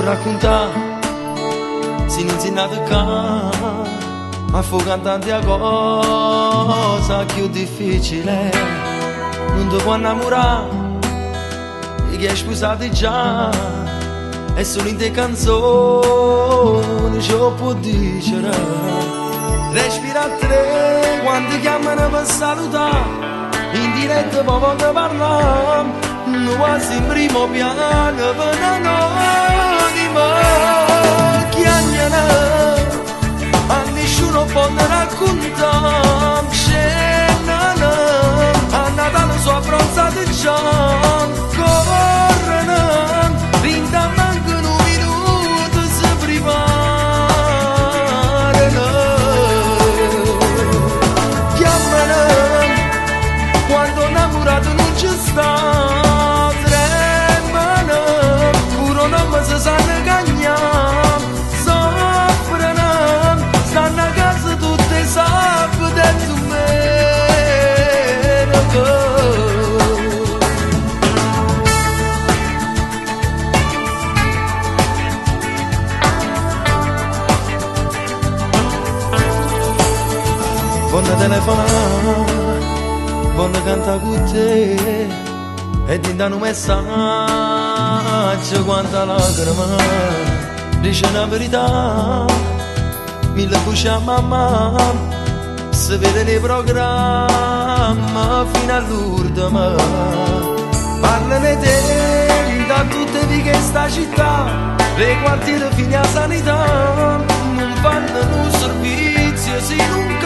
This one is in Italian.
raccontare, si inizia a ma fu cantante a cosa più difficile, non ti può innamorare, e che hai sposato già, e solo in te canzoni ciò può dire, respira a tre, quando chiamano per salutare, in diretta poi quando parliamo, non quasi in primo piano, per anonimo, chiagnano. A nessuno può raccontare, scenano, a Natale sono abbronzati già, corrono, finta mancano un minuto, si preparano, chiamano, quando innamorato non ci sta, tremano, pure non mi si sanno cagnare. Stanno a casa tutte sapete tu meno buona telefonare, buona cantare con te e ti danno un messaggio quanta lacrima, dice la verità. Mille voci a mamma, si vede nei programmi fino all'ultima. Parlano di te, da tutte le vie che sta città, le quartiere fino a sanità, non fanno un servizio, si non